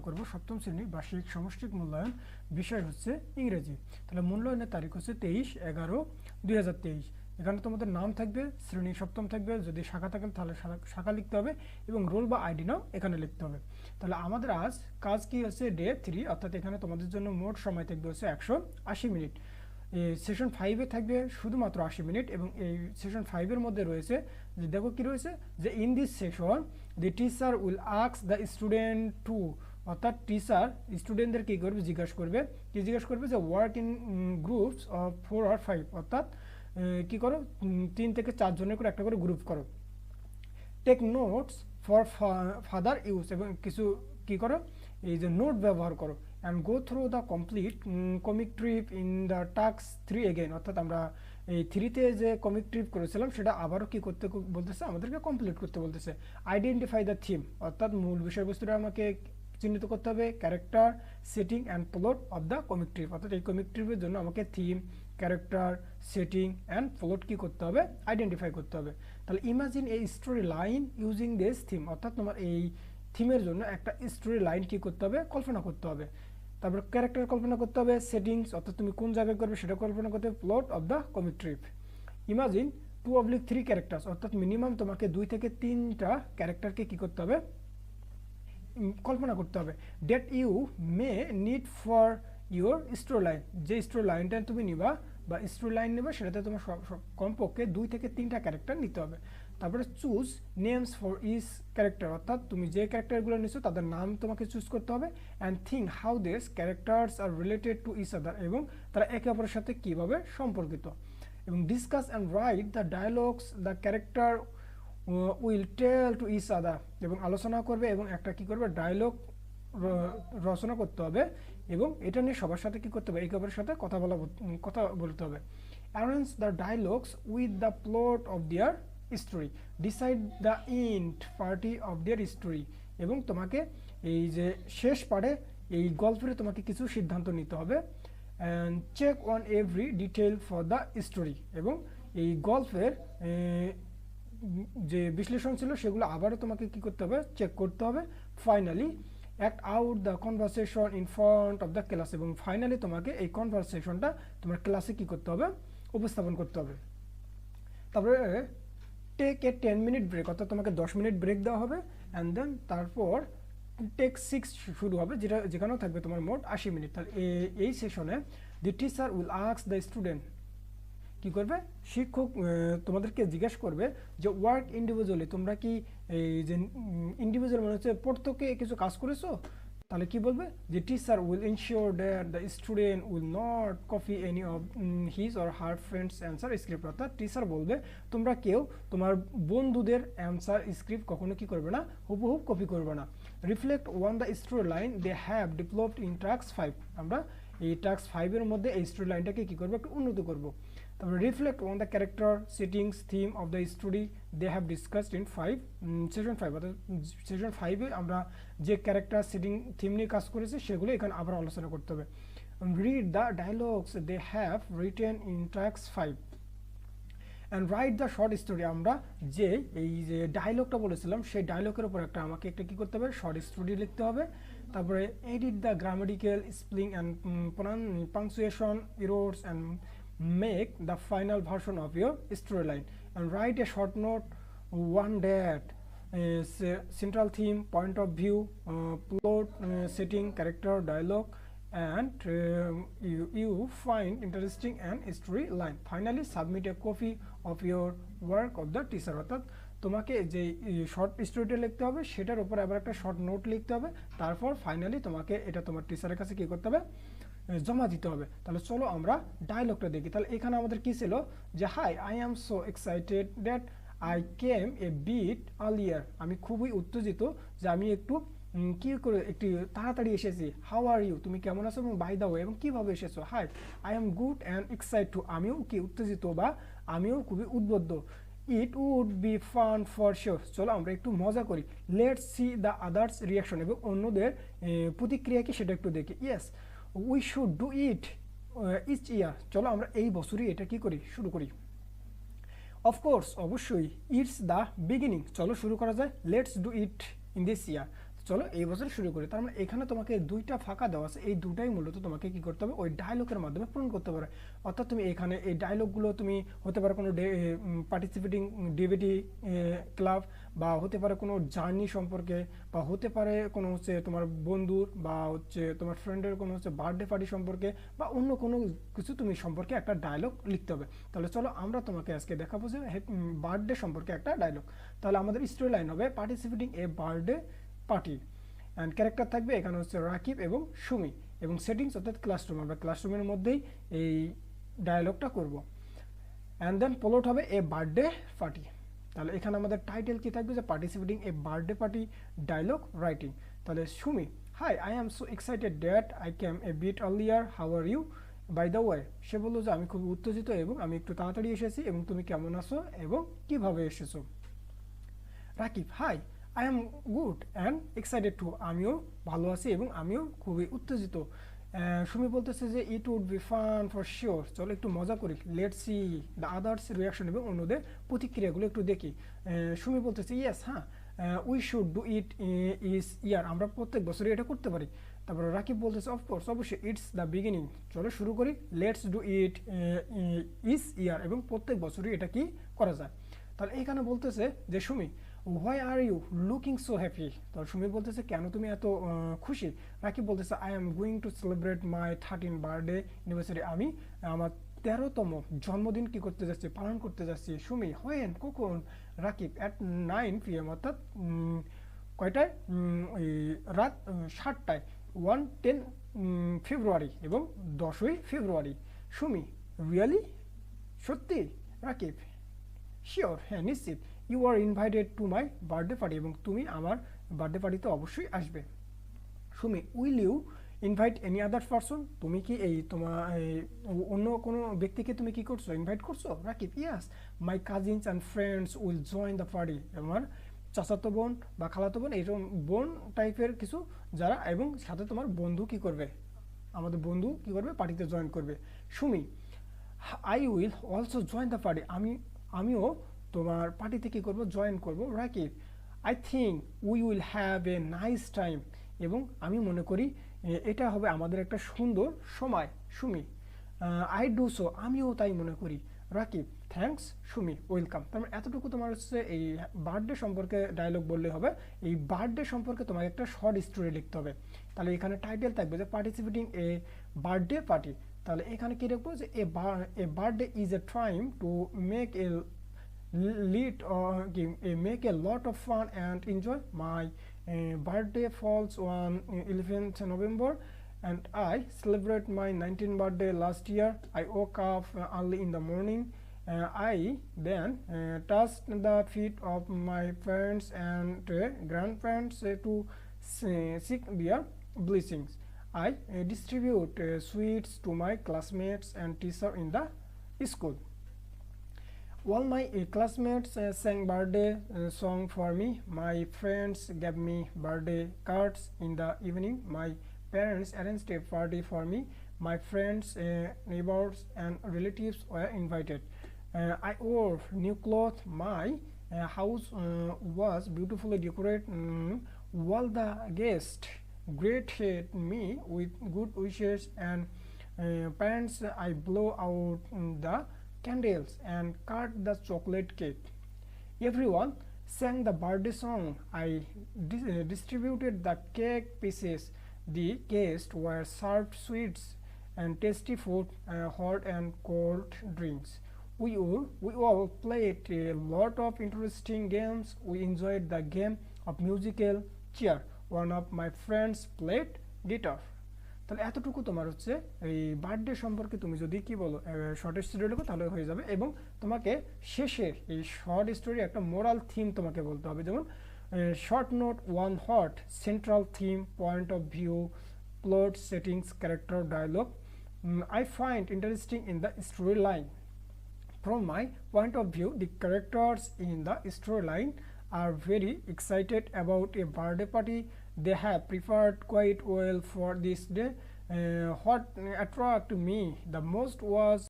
করব সপ্তম শ্রেণীর বার্ষিক সমষ্টিক মূল্যায়ন, বিষয় হচ্ছে ইংরেজি। তাহলে মূল্যায়নের তারিখ হচ্ছে 23/11/2023। এখানে তোমাদের নাম থাকবে, শ্রেণী সপ্তম থাকবে, যদি শাখা থাকে তাহলে শাখা লিখতে হবে এবং রোল বা আইডি নাও এখানে লিখতে হবে। তাহলে আমাদের আজ কাজ কি হচ্ছে ডে 3, অর্থাৎ এখানে তোমাদের জন্য মোট সময় থাকবে হচ্ছে 180 মিনিট। সেশন 5-এ থাকবে শুধুমাত্র 80 মিনিট এবং এই সেশন 5-এর মধ্যে রয়েছে যে দেখো কি রয়েছে যে in this session the teacher will ask the student to, অর্থাৎ টিচার স্টুডেন্টদের কী করবে জিজ্ঞাসা করবে, কি জিজ্ঞাসা করবে যে work in groups of 4 or 5, অর্থাৎ কি করো 3 থেকে 4 জনের করে একটা করে গ্রুপ করো। Take notes for further use, এবং কিছু কি করো এই যে নোট ব্যবহার করো। And go through the complete comic strip in the task 3 again, অর্থাৎ আমরা এই 3-তে যে কমিক ট্রিপ করেছিলাম সেটা আবারও কি করতে বলতেছে, আমাদেরকে কমপ্লিট করতে বলতেছে। আইডেন্টিফাই দ্য থিম, অর্থাৎ মূল বিষয়বস্তুটা আমাকে চিহ্নিত করতে হবে। Character, setting and plot of the comic trip, অর্থাৎ এই কমিক ট্রিপের জন্য আমাকে theme, character, setting and plot কি করতে হবে, আইডেন্টিফাই করতে হবে। তাহলে ইমাজিন এই story line using this theme, অর্থাৎ তোমার এই থিমের জন্য একটা স্টোরি লাইন কি করতে হবে, কল্পনা করতে হবে। তারপর ক্যারেক্টার কল্পনা করতে হবে, সেটিংস অর্থাৎ তুমি কোন জায়গায় করবে সেটা কল্পনা করতে হবে, plot of the comic trip. Imagine 2/3 characters, অর্থাৎ মিনিমাম তোমাকে 2 থেকে 3টা ক্যারেক্টারকে কি করতে হবে, কল্পনা করতে হবে। That you may need for your story line, যে স্টোরি লাইনটা তুমি নিবা বা স্টোরি লাইন নেবে সেটাতে তোমার কমপক্ষে 2 থেকে 3টা ক্যারেক্টার নিতে হবে। তারপরে choose names for each character, অর্থাৎ তুমি যে ক্যারেক্টারগুলো নিচ্ছ তাদের নাম তোমাকে চুজ করতে হবে। And think how this characters are related to each other, এবং তারা একে অপরের সাথে কীভাবে সম্পর্কিত। এবং discuss and write the dialogues the character will tell to each other, এবং আলোচনা করবে এবং একটা কি করবে ডায়লগ রচনা করতে হবে এবং এটা নিয়ে সবার সাথে কি করতে হবে, একে অপরের সাথে কথা বলতে হবে। Arrange the dialogues with the plot of their story, decide the end party of their story, এবং তোমাকে এই যে শেষ পার্টে এই গল্পের তোমাকে কিছু সিদ্ধান্ত নিতে হবে। And check on every detail for the story, এবং এই গল্পের যে বিশ্লেষণ ছিল সেগুলো আবারও তোমাকে কি করতে হবে, চেক করতে হবে। Finally act out the conversation in front of the class, এবং ফাইনালি তোমাকে এই কনভারসেশনটা তোমার ক্লাসে কি করতে হবে, উপস্থাপন করতে হবে। তারপরে টেক এ 10 মিনিট ব্রেক, অর্থাৎ তোমাকে 10 মিনিট ব্রেক দেওয়া হবে। অ্যান্ড দেন তারপর টেক 6 শুরু হবে, যেখানেও থাকবে তোমার মোট 80 মিনিট। তাহলে এই সেশনে দি teacher will ask the student, কি করবে শিক্ষক তোমাদেরকে জিজ্ঞেস করবে যে ওয়ার্ক ইন্ডিভিজুয়ালি, তোমরা কি এই যে ইন্ডিভিজুয়াল মানে হচ্ছে প্রত্যেকে কিছু কাজ করেছো, তাহলে কি বলবে যে teacher will ensure that the student will not copy any of his or her friends answer script, অর্থাৎ টিচার বলবে তোমরা কেউ তোমার বন্ধুদের অ্যান্সার স্ক্রিপ্ট কখনো কি করবে না, হুবহু কপি করবে না। Reflect on the story line they have developed in task 5, আমরা এই টাস্ক 5-এর মধ্যে এই স্টোরি লাইনটাকে কী করবো, একটু উন্নত করবো। তারপরে reflect on the character, settings, theme of the story they have discussed in session 5, অর্থাৎ সেশন 5-এ আমরা যে ক্যারেক্টার, সেটিং, থিম নিয়ে কাজ করেছি সেগুলো এখানে আবার আলোচনা করতে হবে। Read the dialogues they have written in task 5 and write the short story, আমরা যে এই যে ডায়লগটা বলেছিলাম সেই ডায়লগের উপর আমাকে একটা কী করতে হবে, শর্ট স্টোরি লিখতে হবে। তারপরে edit the grammatical, spelling and punctuation errors and make the final version of your storyline, and write a short note, one that is central theme, point of view, plot, setting, character, dialogue, and you find interesting and storyline. Finally submit a copy of your work of the teacher, অর্থাৎ তোমাকে যে short স্টোরিটা লিখতে হবে সেটার উপর আবার একটা শর্ট নোট লিখতে হবে, তারপর ফাইনালি তোমাকে এটা তোমার টিচারের কাছে কী করতে হবে, জমা দিতে হবে। তাহলে চলো আমরা ডায়লগটা দেখি। তাহলে এখানে আমাদের কি ছিল যে hi I am so excited that I came a bit earlier, আমি খুবই উত্তেজিত যে আমি একটু কী করে একটু তাড়াতাড়ি এসেছি। হাউ আর ইউ, তুমি কেমন আছো, এবং বাই দ্য ওয়ে, এবং কীভাবে এসেছো। Hi I am good and excite too, আমিও কি উত্তেজিত বা আমিও খুবই উদ্বুদ্ধ। It would be fun for sure, চলো আমরা একটু মজা করি। Let's see the others reaction, এবং অন্যদের প্রতিক্রিয়া কি সেটা একটু দেখি। Yes we should do it each year, চলো আমরা এই বছরই এটা কি করি, শুরু করি। অফকোর্স, অবশ্যই। ইটস দ্য বিগিনিং, চলো শুরু করা যায়। Let's do it in this ইয়ার, চলো এই বছর শুরু করি। তার মানে এখানে তোমাকে দুইটা ফাঁকা দেওয়া আছে, এই দুটাই মূলত তোমাকে কি করতে হবে, ওই ডায়লগের মাধ্যমে পূরণ করতে পারে। অর্থাৎ তুমি এখানে এই ডায়লগগুলো তুমি হতে পারে কোনো পার্টিসিপেটিং ডিবেটি ক্লাব, বা হতে পারে কোনো জার্নি সম্পর্কে, বা হতে পারে কোনো হচ্ছে তোমার বন্ধুর বা হচ্ছে তোমার ফ্রেন্ডের কোনো হচ্ছে বার্থডে পার্টি সম্পর্কে, বা অন্য কোনো কিছু তুমি সম্পর্কে একটা ডায়লগ লিখতে হবে। তাহলে চলো আমরা তোমাকে আজকে দেখাবো যে বার্থডে সম্পর্কে একটা ডায়লগ। তাহলে আমাদের স্টোরি লাইন হবে participating a birthday party, and character থাকবে এখানে হচ্ছে রাকিব এবং সুমি, এবং সেটিংস অর্থাৎ ক্লাসরুম, আমরা ক্লাসরুমের মধ্যেই এই ডায়লগটা করব। অ্যান্ড দেন প্লট হবে এ বার্থডে পার্টি। তাহলে এখানে আমাদের টাইটেল কি থাকবে, যে participating a birthday party dialogue writing. তাহলে Sumi, hi, I am so excited that I came a bit earlier, how are you, by the way. সে বললো যে আমি খুব উত্তেজিত এবং আমি একটু তাড়াতাড়ি এসেছি, এবং তুমি কেমন আছো এবং কিভাবে এসেছো। Rakib, hi, I am good and excited too, আমিও ভালো আছি এবং আমিও খুবই উত্তেজিত। সুমি বলতেছে যে it would be fun for sure, চলো একটু মজা করি, let see the others reaction, এবং অন্যদের প্রতিক্রিয়াগুলো একটু দেখি। সুমি বলতেছে ইয়েস, হ্যাঁ, we should do it each year, আমরা প্রত্যেক বছরই এটা করতে পারি। তারপরে রাকিব বলতেছে অফকোর্স, অবশ্যই, ইটস দ্য বিগিনিং, চলো শুরু করি, লেটস ডু ইট ইস ইয়ার, এবং প্রত্যেক বছরই এটা কি করা যায়। তাহলে এইখানে বলতেছে যে Sumi, why are you looking so happy, তো সুমি বলতেছে কেন তুমি এত খুশি। রাকিব বলতেছে I am going to celebrate my 13 birthday anniversary, আমি আমার 13তম জন্মদিন কি করতে যাচ্ছি, পালন করতে যাচ্ছি। সুমি, হোয়েন, কখন। রাকিব, অ্যাট 9 PM, অর্থাৎ কয়টায়, রাত 7টায়, 10 ফেব্রুয়ারি এবং 10ই ফেব্রুয়ারি। সুমি, রিয়েলি, সত্যি। রাকিব, শিওর, হ্যাঁ নিশ্চিত। You are invited to my birthday party, এবং তুমি আমার বার্থডে পার্টিতে অবশ্যই আসবে। Sumi, will you invite any other person, তুমি কি এই তোমার অন্য কোনো ব্যক্তিকে তুমি কি করছো, ইনভাইট করছো। Rakib, yes, my cousins and friends will join the party, আমার চাচাতো বোন বা খালাতো বোন, এইরকম বোন টাইপের কিছু যারা, এবং সাথে তোমার বন্ধু কি করবে, আমাদের বন্ধু কি করবে, পার্টিতে জয়েন করবে। Sumi, I will also join the party, আমিও তোমার পার্টিতে কী করবো, জয়েন করবো। Rakib, I think we will have a nice time, এবং আমি মনে করি এটা হবে আমাদের একটা সুন্দর সময়। সুমি, আই ডু সো, আমিও তাই মনে করি। Rakib, thanks Sumi, welcome. তার মানে এতটুকু তোমার হচ্ছে এই বার্থডে সম্পর্কে ডায়লগ বললে হবে। এই বার্থডে সম্পর্কে তোমাকে একটা শর্ট স্টোরি লিখতে হবে। তাহলে এখানে টাইটেল থাকবে যে পার্টিসিপেটিং এ বার্থডে পার্টি। তাহলে এখানে কী লিখবো, যে a birthday is a time to make a make a lot of fun and enjoy. My birthday falls on 11th November, and I celebrate my 19th birthday last year. I woke up early in the morning. I then touched the feet of my parents and grandparents to seek their blessings. I distribute sweets to my classmates and teachers in the school. All my classmates sang birthday song for me. My friends gave me birthday cards. In the evening, my parents arranged a party for me. My friends, neighbors, and relatives were invited. I wore new clothes. My house was beautifully decorated. All the guests greeted me with good wishes, and parents, I blow out the candles and cut the chocolate cake. Everyone sang the birthday song. I distributed the cake pieces. The guests were served sweets and tasty food, hot and cold drinks. We all played a lot of interesting games. We enjoyed the game of musical chair. One of my friends played guitar. তাহলে এতটুকু তোমার হচ্ছে এই birthday সম্পর্কে তুমি যদি কি বলো শর্ট স্টোরি লেখো তাহলে হয়ে যাবে। এবং তোমাকে শেষে এই শর্ট স্টোরি একটা মোরাল থিম তোমাকে বলতে হবে, যেমন short note, one hot, central theme, point of view, plot, settings, character, dialogue I find interesting in the storyline. From my point of view, the characters in the storyline are very excited about a birthday party. They have prepared quite well for this day. What attracted me the most was